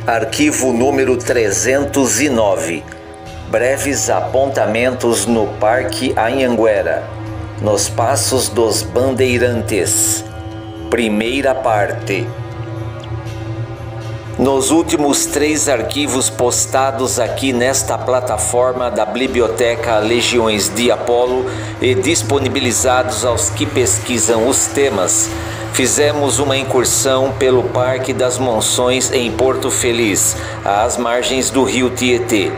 Arquivo número 309. Breves apontamentos no Parque Anhanguera, nos Passos dos Bandeirantes. Primeira parte. Nos últimos 3 arquivos postados aqui nesta plataforma da Biblioteca Legiões de Apolo e disponibilizados aos que pesquisam os temas, fizemos uma incursão pelo Parque das Monções em Porto Feliz, às margens do rio Tietê.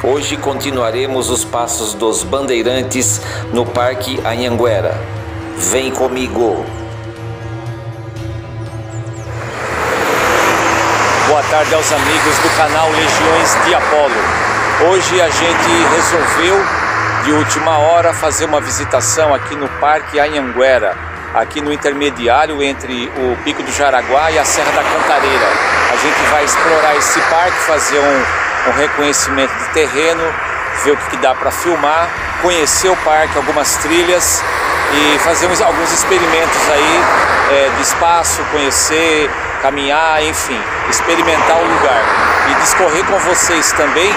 Hoje continuaremos os Passos dos Bandeirantes no Parque Anhanguera. Vem comigo! Boa tarde aos amigos do canal Legiões de Apolo. Hoje a gente resolveu, de última hora, fazer uma visitação aqui no Parque Anhanguera, aqui no intermediário entre o Pico do Jaraguá e a Serra da Cantareira. A gente vai explorar esse parque, fazer um reconhecimento de terreno, ver o que dá para filmar, conhecer o parque, algumas trilhas e fazer alguns experimentos aí de espaço, conhecer, caminhar, enfim, experimentar o lugar e discorrer com vocês também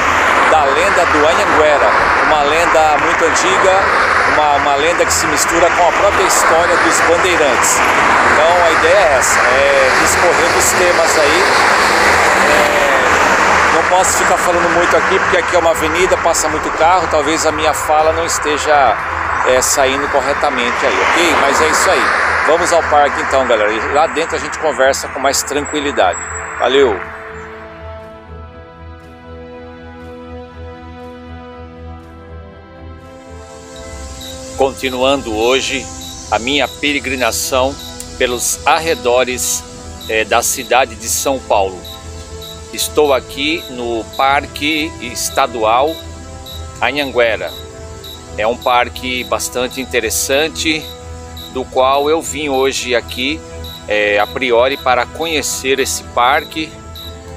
da lenda do Anhanguera, uma lenda muito antiga, uma lenda que se mistura com a própria história dos bandeirantes. Então a ideia é essa, discorrer dos temas aí. Não posso ficar falando muito aqui porque aqui é uma avenida, passa muito carro, talvez a minha fala não esteja saindo corretamente aí, ok? Mas é isso aí. Vamos ao parque então, galera, e lá dentro a gente conversa com mais tranquilidade. Valeu! Continuando hoje a minha peregrinação pelos arredores da cidade de São Paulo. Estou aqui no Parque Estadual Anhanguera. É um parque bastante interessante, do qual eu vim hoje aqui a priori para conhecer esse parque,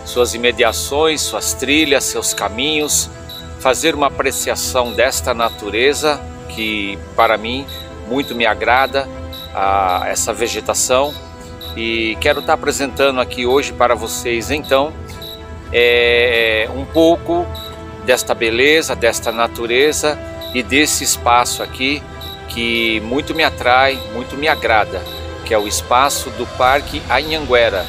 suas imediações, suas trilhas, seus caminhos, fazer uma apreciação desta natureza que para mim muito me agrada, essa vegetação, e quero estar apresentando aqui hoje para vocês então um pouco desta beleza, desta natureza e desse espaço aqui que muito me atrai, muito me agrada, que é o espaço do Parque Anhanguera.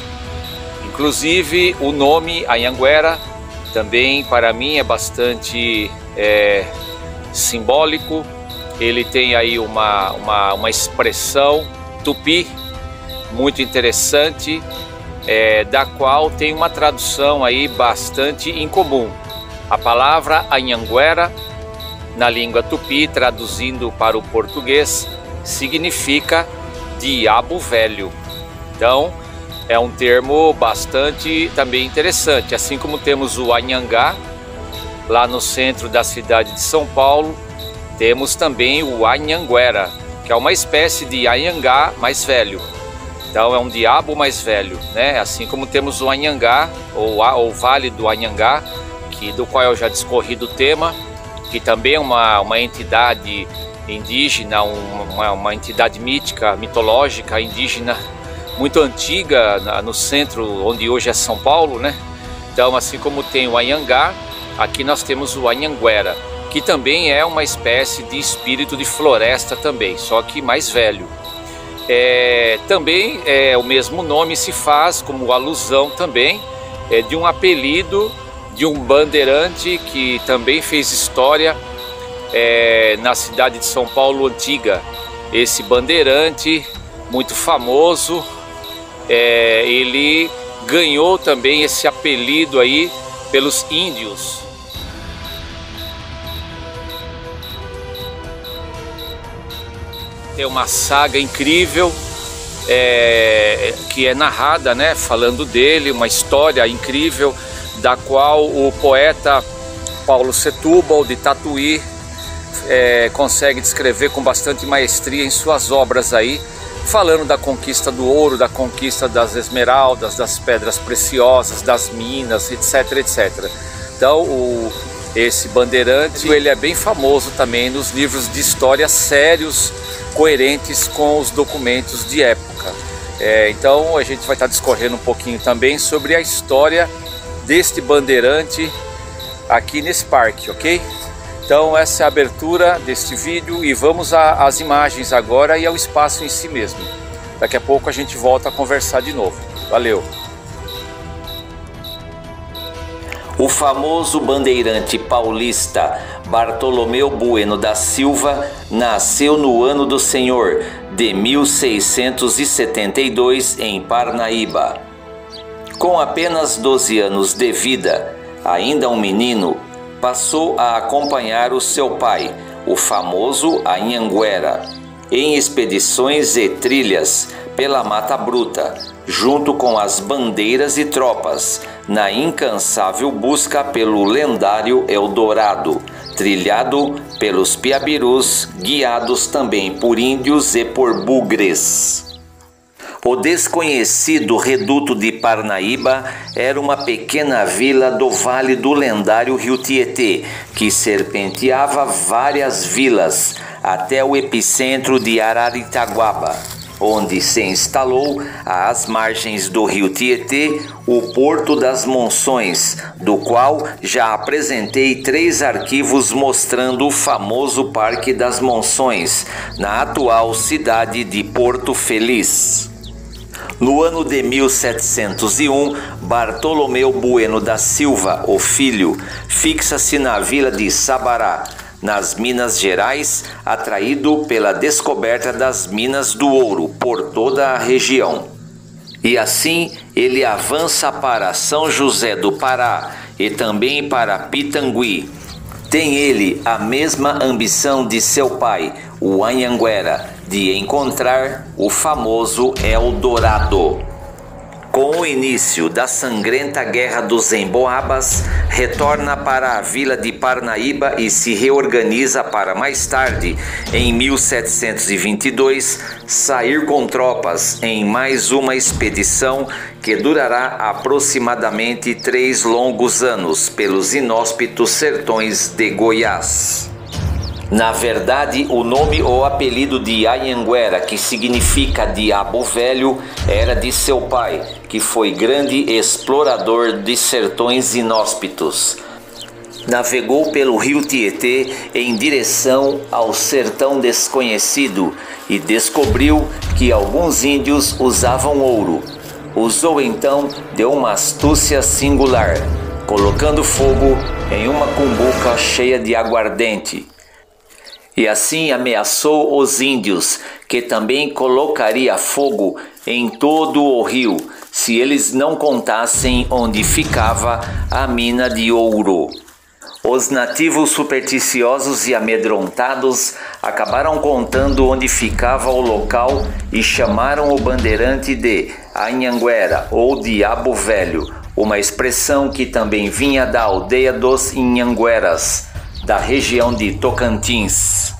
Inclusive o nome Anhanguera também para mim é bastante simbólico. Ele tem aí uma expressão tupi muito interessante, da qual tem uma tradução aí bastante incomum. A palavra Anhanguera, na língua tupi, traduzindo para o português, significa diabo velho. Então é um termo bastante também interessante, assim como temos o Anhangá lá no centro da cidade de São Paulo. Temos também o Anhanguera, que é uma espécie de Anhangá mais velho. Então é um diabo mais velho, né? Assim como temos o Anhangá, ou Vale do Anhangá, do qual eu já discorri do tema, que também é uma entidade indígena, uma entidade mítica, mitológica, indígena, muito antiga, no centro, onde hoje é São Paulo, né? Então, assim como tem o Anhangá, aqui nós temos o Anhanguera, que também é uma espécie de espírito de floresta também, só que mais velho. Também o mesmo nome se faz como alusão também de um apelido de um bandeirante que também fez história na cidade de São Paulo antiga. Esse bandeirante muito famoso, ele ganhou também esse apelido aí pelos índios. É uma saga incrível que é narrada, né, falando dele, uma história incrível da qual o poeta Paulo Setúbal de Tatuí consegue descrever com bastante maestria em suas obras aí, falando da conquista do ouro, da conquista das esmeraldas, das pedras preciosas, das minas, etc, etc. Então esse bandeirante, ele é bem famoso também nos livros de história sérios, coerentes com os documentos de época. Então a gente vai estar discorrendo um pouquinho também sobre a história deste bandeirante aqui nesse parque, ok? Então essa é a abertura deste vídeo e vamos às imagens agora e ao espaço em si mesmo. Daqui a pouco a gente volta a conversar de novo. Valeu! O famoso bandeirante paulista Bartolomeu Bueno da Silva nasceu no ano do Senhor de 1672 em Parnaíba. Com apenas 12 anos de vida, ainda um menino, passou a acompanhar o seu pai, o famoso Anhanguera, em expedições e trilhas pela Mata Bruta, junto com as bandeiras e tropas, na incansável busca pelo lendário Eldorado, trilhado pelos piabirus, guiados também por índios e por bugres. O desconhecido reduto de Parnaíba era uma pequena vila do vale do lendário rio Tietê, que serpenteava várias vilas até o epicentro de Araritaguaba, onde se instalou às margens do rio Tietê o Porto das Monções, do qual já apresentei 3 arquivos mostrando o famoso Parque das Monções, na atual cidade de Porto Feliz. No ano de 1701, Bartolomeu Bueno da Silva, o filho, fixa-se na vila de Sabará, nas Minas Gerais, atraído pela descoberta das minas do ouro por toda a região. E assim ele avança para São José do Pará e também para Pitangui. Tem ele a mesma ambição de seu pai, o Anhanguera, de encontrar o famoso Eldorado. Com o início da sangrenta Guerra dos Emboabas, retorna para a vila de Parnaíba e se reorganiza para mais tarde, em 1722, sair com tropas em mais uma expedição que durará aproximadamente 3 longos anos pelos inóspitos sertões de Goiás. Na verdade, o nome ou apelido de Anhanguera, que significa Diabo Velho, era de seu pai, que foi grande explorador de sertões inóspitos. Navegou pelo rio Tietê em direção ao sertão desconhecido e descobriu que alguns índios usavam ouro. Usou então de uma astúcia singular, colocando fogo em uma cumbuca cheia de aguardente. E assim ameaçou os índios, que também colocaria fogo em todo o rio, se eles não contassem onde ficava a mina de ouro. Os nativos supersticiosos e amedrontados acabaram contando onde ficava o local e chamaram o bandeirante de Anhanguera, ou Diabo Velho, uma expressão que também vinha da aldeia dos Inhangueras, da região de Tocantins.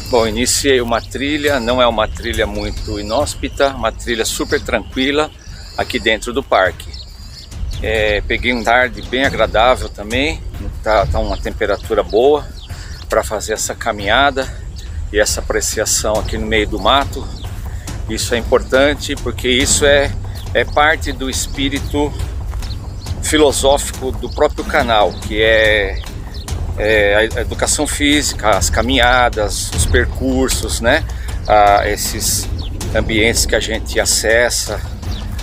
Bom, iniciei uma trilha, não é uma trilha muito inóspita, uma trilha super tranquila aqui dentro do parque. Peguei uma tarde bem agradável também, tá uma temperatura boa para fazer essa caminhada e essa apreciação aqui no meio do mato. Isso é importante porque isso é parte do espírito filosófico do próprio canal, que é a educação física, as caminhadas, os percursos, né? Esses ambientes que a gente acessa,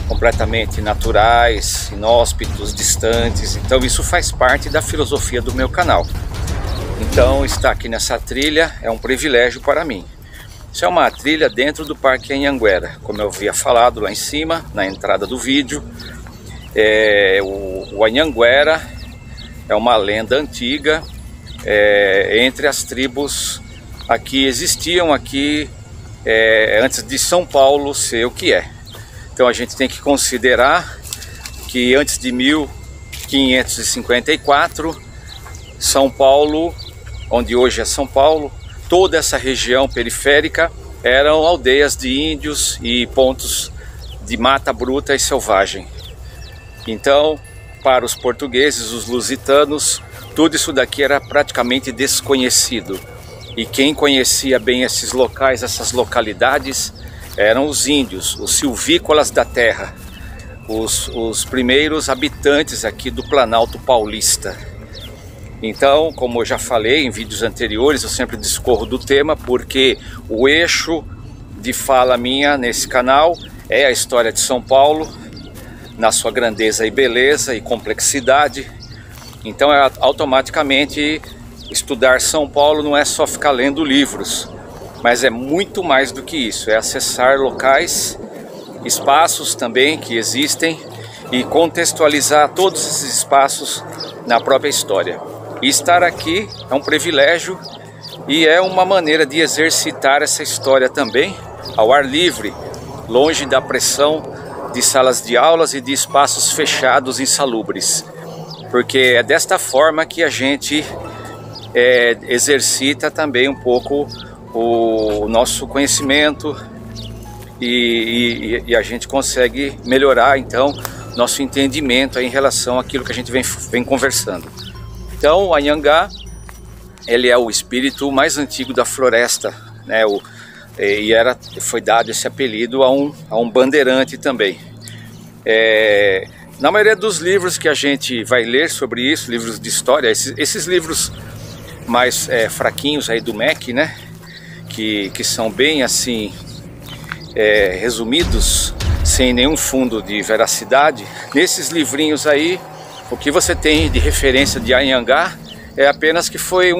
completamente naturais, inóspitos, distantes. Então isso faz parte da filosofia do meu canal. Então estar aqui nessa trilha é um privilégio para mim. Isso é uma trilha dentro do Parque Anhanguera, como eu havia falado lá em cima, na entrada do vídeo. O Anhanguera é uma lenda antiga entre as tribos que existiam aqui antes de São Paulo ser o que é. Então a gente tem que considerar que antes de 1554, São Paulo, onde hoje é São Paulo, toda essa região periférica eram aldeias de índios e pontos de mata bruta e selvagem. Então, para os portugueses, os lusitanos, tudo isso daqui era praticamente desconhecido. E quem conhecia bem esses locais, essas localidades, eram os índios, os silvícolas da terra, os primeiros habitantes aqui do Planalto Paulista. Então, como eu já falei em vídeos anteriores, eu sempre discorro do tema porque o eixo de fala minha nesse canal é a história de São Paulo, na sua grandeza e beleza e complexidade. Então, automaticamente, estudar São Paulo não é só ficar lendo livros, mas é muito mais do que isso, é acessar locais, espaços também que existem e contextualizar todos esses espaços na própria história. E estar aqui é um privilégio e é uma maneira de exercitar essa história também ao ar livre, longe da pressão de salas de aulas e de espaços fechados e insalubres. Porque é desta forma que a gente exercita também um pouco o nosso conhecimento e a gente consegue melhorar então nosso entendimento em relação àquilo que a gente vem conversando. Então, o Anhangá, ele é o espírito mais antigo da floresta, né? Foi dado esse apelido a um bandeirante também. Na maioria dos livros que a gente vai ler sobre isso, livros de história, esses livros mais fraquinhos aí do MEC, né? Que são bem assim resumidos, sem nenhum fundo de veracidade. Nesses livrinhos aí, o que você tem de referência de Anhangá é apenas que foi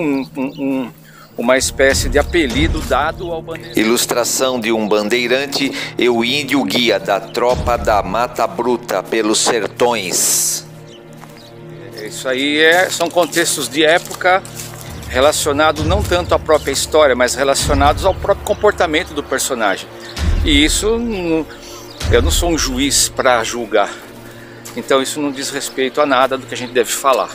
uma espécie de apelido dado ao bandeirante. Ilustração de um bandeirante e o índio guia da tropa da Mata Bruta pelos sertões. Isso aí são contextos de época relacionados não tanto à própria história, mas relacionados ao próprio comportamento do personagem. E isso, eu não sou um juiz para julgar. Então isso não diz respeito a nada do que a gente deve falar.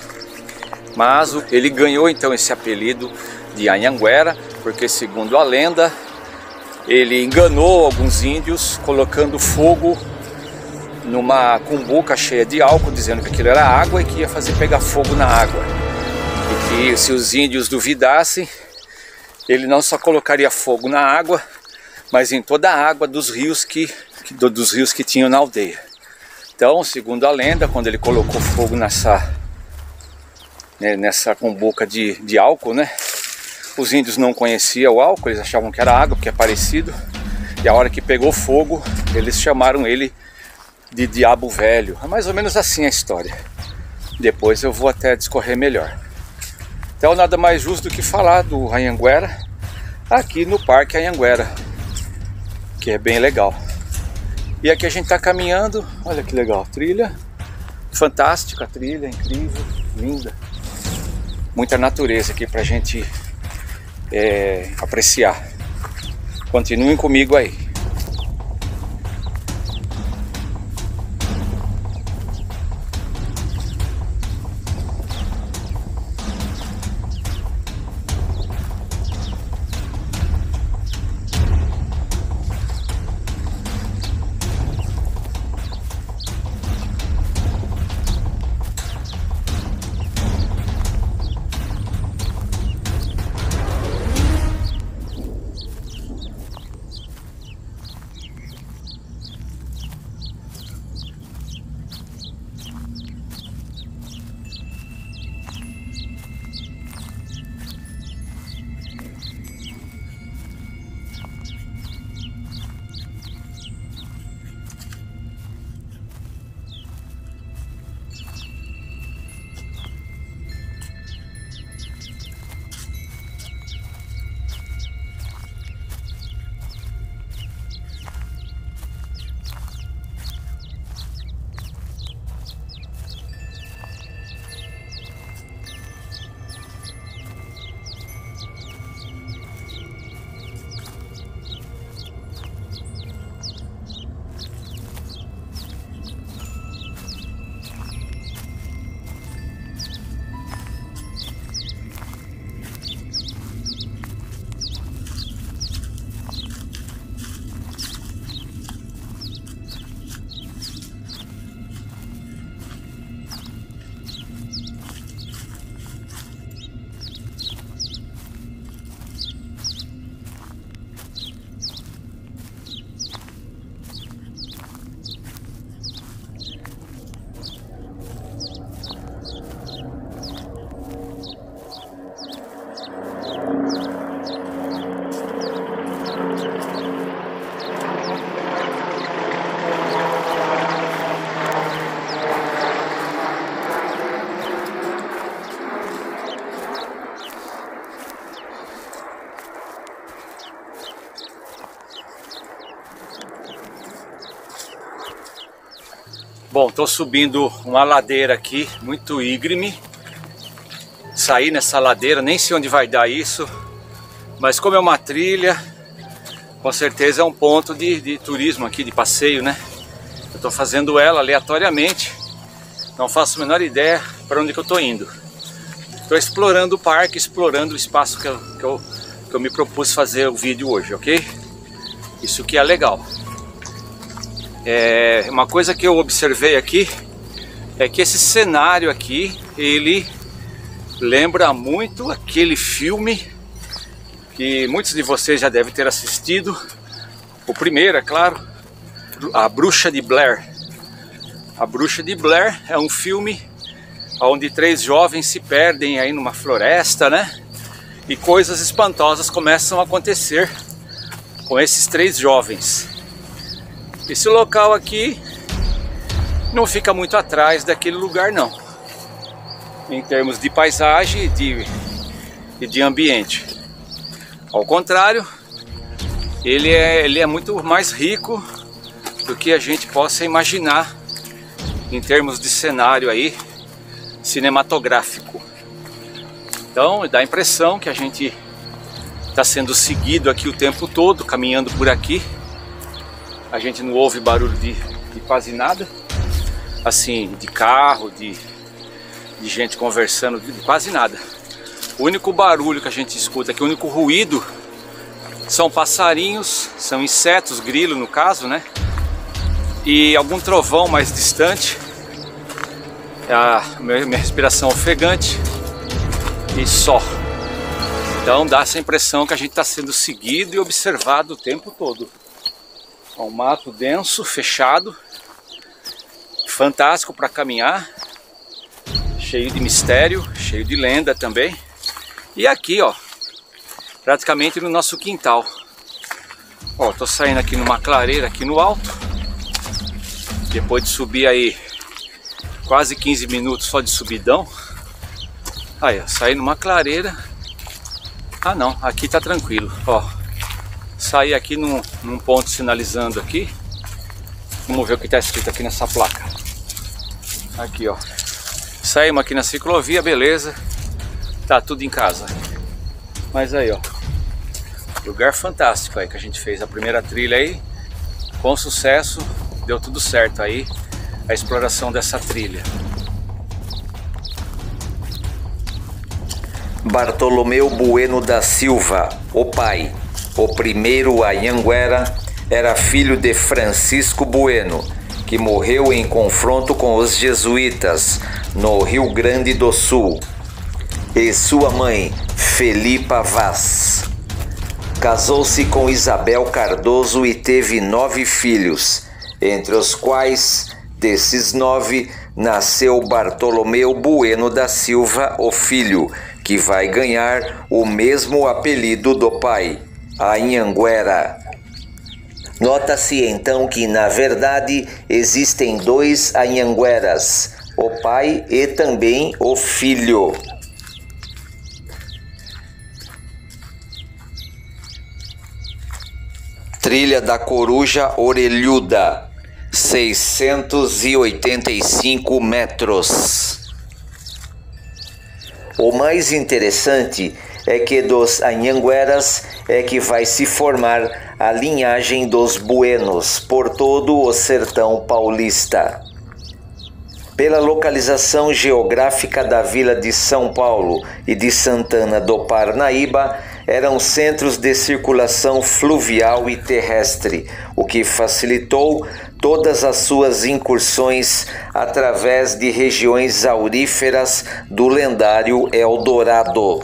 Mas ele ganhou então esse apelido de Anhanguera, porque segundo a lenda, ele enganou alguns índios colocando fogo numa cumbuca cheia de álcool, dizendo que aquilo era água e que ia fazer pegar fogo na água. E que se os índios duvidassem, ele não só colocaria fogo na água, mas em toda a água dos rios que tinham na aldeia. Então, segundo a lenda, quando ele colocou fogo nessa cumbuca de álcool, né? Os índios não conheciam o álcool, eles achavam que era água, porque é parecido. E a hora que pegou fogo, eles chamaram ele de Diabo Velho. É mais ou menos assim a história. Depois eu vou até discorrer melhor. Então, nada mais justo do que falar do Anhanguera aqui no Parque Anhanguera, que é bem legal. E aqui a gente está caminhando, olha que legal, trilha, fantástica a trilha, incrível, linda. Muita natureza aqui para a gente apreciar. Continuem comigo aí. Bom, estou subindo uma ladeira aqui, muito íngreme. Saí nessa ladeira, nem sei onde vai dar isso, mas como é uma trilha, com certeza é um ponto de turismo aqui, de passeio, né? Eu estou fazendo ela aleatoriamente, não faço a menor ideia para onde que eu estou indo. Estou explorando o parque, explorando o espaço que eu me propus fazer o vídeo hoje, ok? Isso que é legal. Uma coisa que eu observei aqui é que esse cenário aqui, ele lembra muito aquele filme que muitos de vocês já devem ter assistido. O primeiro, é claro, A Bruxa de Blair. A Bruxa de Blair é um filme onde 3 jovens se perdem aí numa floresta, né? E coisas espantosas começam a acontecer com esses 3 jovens. Esse local aqui não fica muito atrás daquele lugar não, em termos de paisagem e de ambiente. Ao contrário, ele é muito mais rico do que a gente possa imaginar em termos de cenário aí cinematográfico. Então dá a impressão que a gente está sendo seguido aqui o tempo todo, caminhando por aqui. A gente não ouve barulho de quase nada, assim, de carro, de gente conversando, de quase nada. O único barulho que a gente escuta aqui, o único ruído, são passarinhos, são insetos, grilo no caso, né? E algum trovão mais distante. A minha respiração ofegante e só. Então dá essa impressão que a gente está sendo seguido e observado o tempo todo. Um mato denso, fechado, fantástico para caminhar, cheio de mistério, cheio de lenda também. E aqui, ó, praticamente no nosso quintal. Ó, tô saindo aqui numa clareira aqui no alto. Depois de subir aí quase 15 minutos só de subidão. Aí, ó, saí numa clareira. Ah não, aqui tá tranquilo, ó. Saí aqui num ponto sinalizando aqui. Vamos ver o que está escrito aqui nessa placa. Aqui, ó. Saímos aqui na ciclovia, beleza. Tá tudo em casa. Mas aí, ó. Lugar fantástico aí que a gente fez a primeira trilha aí. Com sucesso, deu tudo certo aí. A exploração dessa trilha. Bartolomeu Bueno da Silva, o pai, o primeiro Anhanguera, era filho de Francisco Bueno, que morreu em confronto com os jesuítas no Rio Grande do Sul, e sua mãe, Felipa Vaz. Casou-se com Isabel Cardoso e teve 9 filhos, entre os quais, desses 9, nasceu Bartolomeu Bueno da Silva, o filho, que vai ganhar o mesmo apelido do pai, Anhanguera. Nota-se então que, na verdade, existem 2 Anhangueras, o pai e também o filho. Trilha da Coruja Orelhuda, 685 metros. O mais interessante é que dos Anhangueras é que vai se formar a linhagem dos Buenos por todo o sertão paulista. Pela localização geográfica da vila de São Paulo e de Santana do Parnaíba, eram centros de circulação fluvial e terrestre, o que facilitou todas as suas incursões através de regiões auríferas do lendário Eldorado.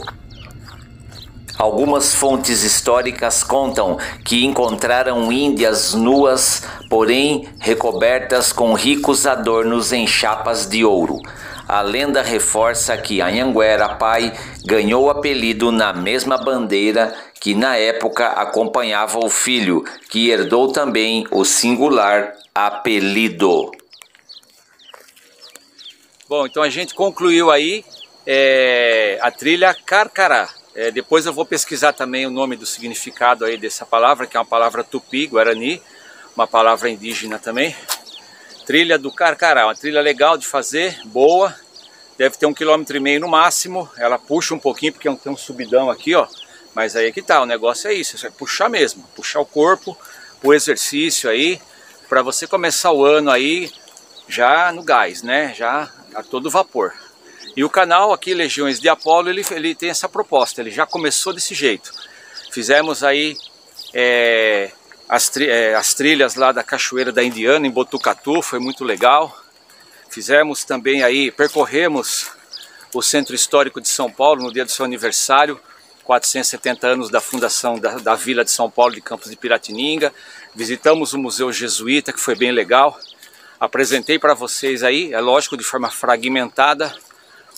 Algumas fontes históricas contam que encontraram índias nuas, porém recobertas com ricos adornos em chapas de ouro. A lenda reforça que Anhanguera pai ganhou o apelido na mesma bandeira que na época acompanhava o filho, que herdou também o singular apelido. Bom, então a gente concluiu aí a trilha Carcará. Depois eu vou pesquisar também o nome do significado aí dessa palavra, que é uma palavra tupi, guarani, uma palavra indígena também. Trilha do Carcará, uma trilha legal de fazer, boa. Deve ter 1,5 km no máximo. Ela puxa um pouquinho porque tem um subidão aqui, ó. Mas aí é que tá, o negócio é isso, é puxar mesmo, puxar o corpo, o exercício aí, para você começar o ano aí já no gás, né? Já a todo vapor. E o canal aqui, Legiões de Apolo, ele tem essa proposta, ele já começou desse jeito. Fizemos aí as trilhas lá da Cachoeira da Indiana, em Botucatu, foi muito legal. Fizemos também aí, percorremos o Centro Histórico de São Paulo no dia do seu aniversário, 470 anos da fundação da Vila de São Paulo de Campos de Piratininga. Visitamos o Museu Jesuíta, que foi bem legal. Apresentei para vocês aí, é lógico, de forma fragmentada,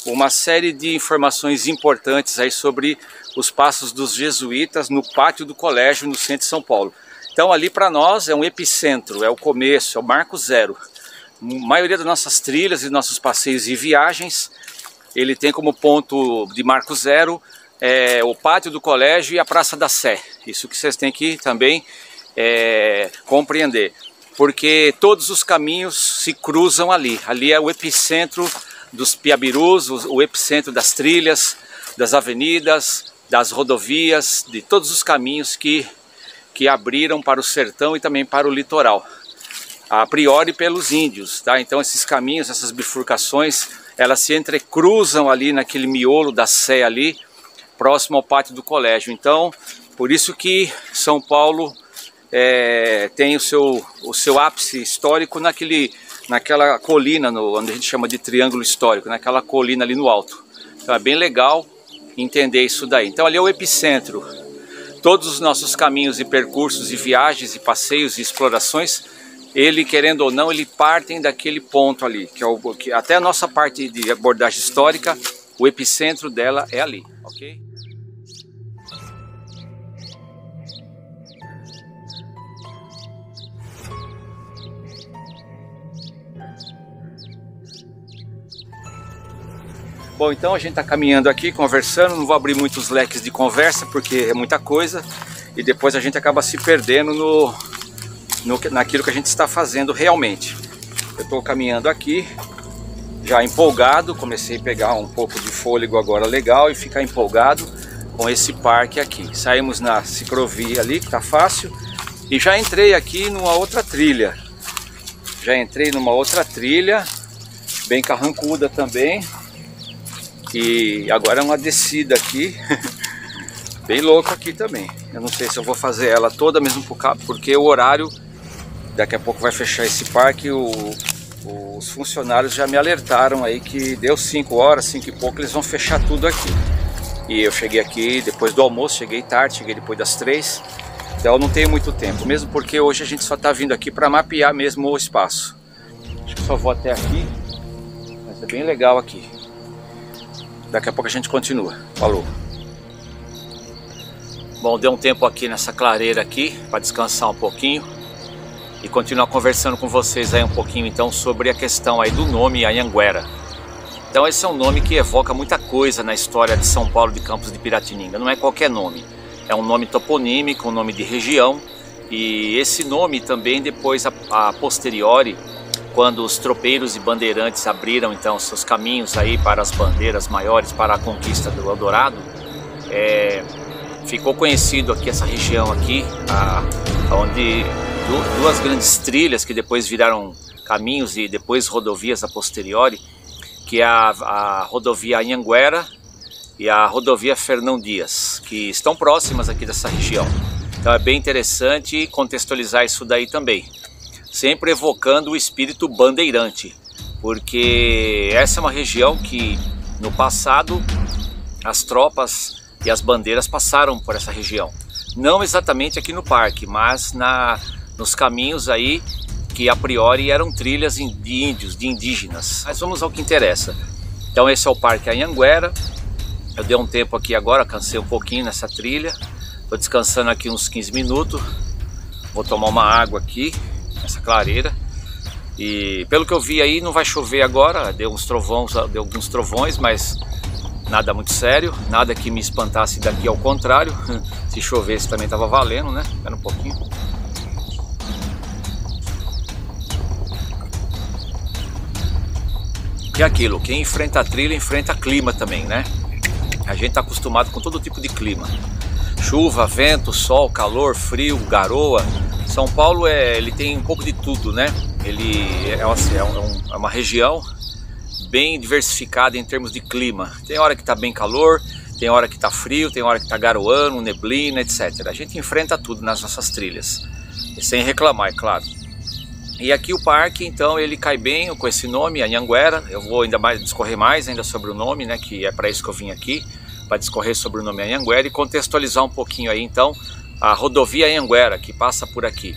uma série de informações importantes aí sobre os passos dos jesuítas no pátio do colégio no centro de São Paulo. Então ali para nós é um epicentro, é o começo, é o marco zero. A maioria das nossas trilhas e nossos passeios e viagens, ele tem como ponto de marco zero o pátio do colégio e a Praça da Sé. Isso que vocês têm que também compreender, porque todos os caminhos se cruzam ali. Ali é o epicentro dos piabirus, o epicentro das trilhas, das avenidas, das rodovias, de todos os caminhos que abriram para o sertão e também para o litoral. A priori pelos índios, tá? Então esses caminhos, essas bifurcações, elas se entrecruzam ali naquele miolo da Sé ali, próximo ao pátio do colégio. Então, por isso que São Paulo tem o seu ápice histórico naquela colina, onde a gente chama de Triângulo Histórico, naquela colina ali no alto. Então é bem legal entender isso daí. Então ali é o epicentro. Todos os nossos caminhos e percursos e viagens e passeios e explorações, querendo ou não, partem daquele ponto ali, que até a nossa parte de abordagem histórica, o epicentro dela é ali, ok? Bom, então a gente está caminhando aqui, conversando, não vou abrir muitos leques de conversa porque é muita coisa e depois a gente acaba se perdendo naquilo que a gente está fazendo realmente. Eu estou caminhando aqui, já empolgado, comecei a pegar um pouco de fôlego agora legal e ficar empolgado com esse parque aqui. Saímos na ciclovia ali, que está fácil, e já entrei aqui numa outra trilha. Bem carrancuda também. E agora é uma descida aqui, bem louca aqui também. Eu não sei se eu vou fazer ela toda mesmo porque o horário, daqui a pouco vai fechar esse parque. Os funcionários já me alertaram aí que deu 5 horas, 5 e pouco, eles vão fechar tudo aqui. E eu cheguei aqui depois do almoço, cheguei tarde, cheguei depois das 3. Então eu não tenho muito tempo, mesmo porque hoje a gente só está vindo aqui para mapear mesmo o espaço. Acho que só vou até aqui, mas é bem legal aqui. Daqui a pouco a gente continua. Falou! Bom, deu um tempo aqui nessa clareira aqui para descansar um pouquinho e continuar conversando com vocês aí um pouquinho então sobre a questão aí do nome Anhanguera. Então esse é um nome que evoca muita coisa na história de São Paulo de Campos de Piratininga. Não é qualquer nome, é um nome toponímico, um nome de região, e esse nome também depois a posteriori, quando os tropeiros e bandeirantes abriram então seus caminhos aí para as bandeiras maiores, para a conquista do Eldorado, ficou conhecido aqui essa região aqui, onde duas grandes trilhas que depois viraram caminhos e depois rodovias a posteriori, que é a rodovia Anhanguera e a rodovia Fernão Dias, que estão próximas aqui dessa região. Então é bem interessante contextualizar isso daí também, sempre evocando o espírito bandeirante, porque essa é uma região que no passado as tropas e as bandeiras passaram por essa região, não exatamente aqui no parque, mas nos caminhos aí que a priori eram trilhas de índios, de indígenas. Mas vamos ao que interessa. Então esse é o Parque Anhanguera. Eu dei um tempo aqui agora, cansei um pouquinho nessa trilha, estou descansando aqui uns 15 minutos, vou tomar uma água aqui nessa clareira, e pelo que eu vi aí não vai chover agora, deu alguns trovões, mas nada muito sério, nada que me espantasse daqui, ao contrário, se chovesse também estava valendo, né? Espera um pouquinho. E aquilo, quem enfrenta a trilha enfrenta clima também, né? A gente está acostumado com todo tipo de clima. Chuva, vento, sol, calor, frio, garoa. São Paulo ele tem um pouco de tudo, né? Ele é uma região bem diversificada em termos de clima. Tem hora que está bem calor, tem hora que está frio, tem hora que está garoando, neblina, etc. A gente enfrenta tudo nas nossas trilhas, sem reclamar, é claro. E aqui o parque, então, ele cai bem com esse nome, Anhanguera. Eu vou ainda mais discorrer mais ainda sobre o nome, né? Que é para isso que eu vim aqui, para discorrer sobre o nome Anhanguera e contextualizar um pouquinho aí, então, a rodovia Anhanguera, que passa por aqui,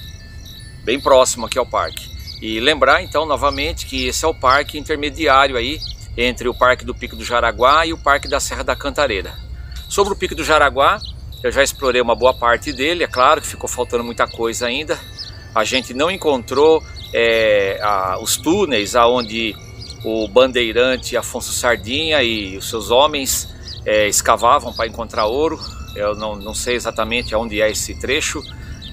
bem próximo aqui ao parque. E lembrar, então, novamente, que esse é o parque intermediário aí entre o Parque do Pico do Jaraguá e o Parque da Serra da Cantareira. Sobre o Pico do Jaraguá, eu já explorei uma boa parte dele, é claro que ficou faltando muita coisa ainda. A gente não encontrou os túneis aonde o bandeirante Afonso Sardinha e os seus homens escavavam para encontrar ouro. Eu não sei exatamente onde é esse trecho.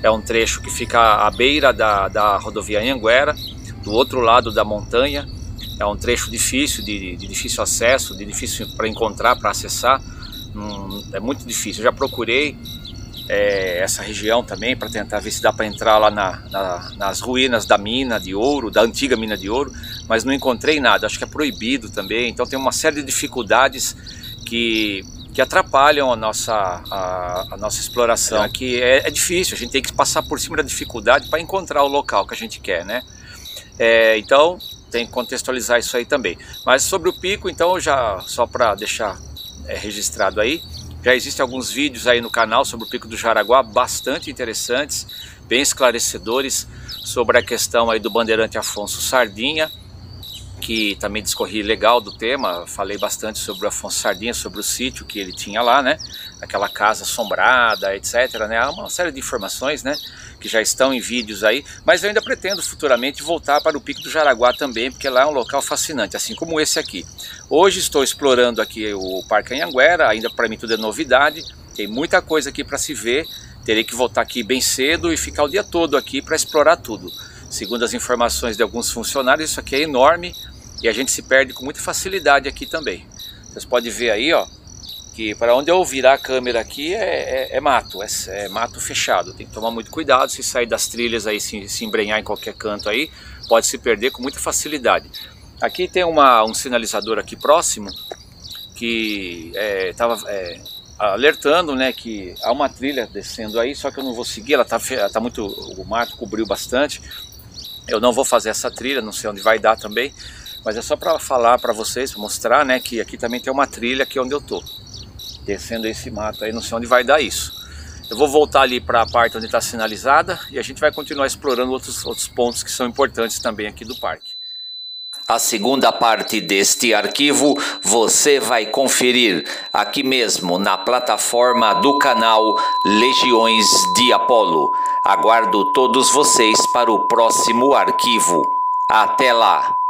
É um trecho que fica à beira da rodovia Anhanguera, do outro lado da montanha. É um trecho difícil, de difícil acesso, de difícil para encontrar, para acessar. É muito difícil. Eu já procurei essa região também para tentar ver se dá para entrar lá nas ruínas da mina de ouro, da antiga mina de ouro, mas não encontrei nada. Acho que é proibido também. Então tem uma série de dificuldades que atrapalham a nossa exploração. Aqui é difícil, a gente tem que passar por cima da dificuldade para encontrar o local que a gente quer, né? Então tem que contextualizar isso aí também. Mas sobre o pico, então, só para deixar registrado aí, já existem alguns vídeos aí no canal sobre o Pico do Jaraguá, bastante interessantes, bem esclarecedores sobre a questão aí do bandeirante Afonso Sardinha, que também discorri legal do tema. Falei bastante sobre o Afonso Sardinha, sobre o sítio que ele tinha lá, né? Aquela casa assombrada, etc, né? Há uma série de informações, né? Que já estão em vídeos aí, mas eu ainda pretendo futuramente voltar para o Pico do Jaraguá também, porque lá é um local fascinante, assim como esse aqui. Hoje estou explorando aqui o Parque Anhanguera, ainda para mim tudo é novidade, tem muita coisa aqui para se ver, terei que voltar aqui bem cedo e ficar o dia todo aqui para explorar tudo. Segundo as informações de alguns funcionários, isso aqui é enorme e a gente se perde com muita facilidade aqui também. Vocês podem ver aí, ó, que para onde eu virar a câmera aqui é mato, é mato fechado. Tem que tomar muito cuidado, se sair das trilhas aí, se embrenhar em qualquer canto aí, pode se perder com muita facilidade. Aqui tem um sinalizador aqui próximo que estava alertando, né, que há uma trilha descendo aí, só que eu não vou seguir, ela tá muito, o mato cobriu bastante. Eu não vou fazer essa trilha, não sei onde vai dar também, mas é só para falar para vocês, pra mostrar, né, que aqui também tem uma trilha aqui onde eu tô, descendo esse mato aí, não sei onde vai dar isso. Eu vou voltar ali para a parte onde está sinalizada e a gente vai continuar explorando outros pontos que são importantes também aqui do parque. A segunda parte deste arquivo você vai conferir aqui mesmo na plataforma do canal Legiões de Apolo. Aguardo todos vocês para o próximo arquivo. Até lá!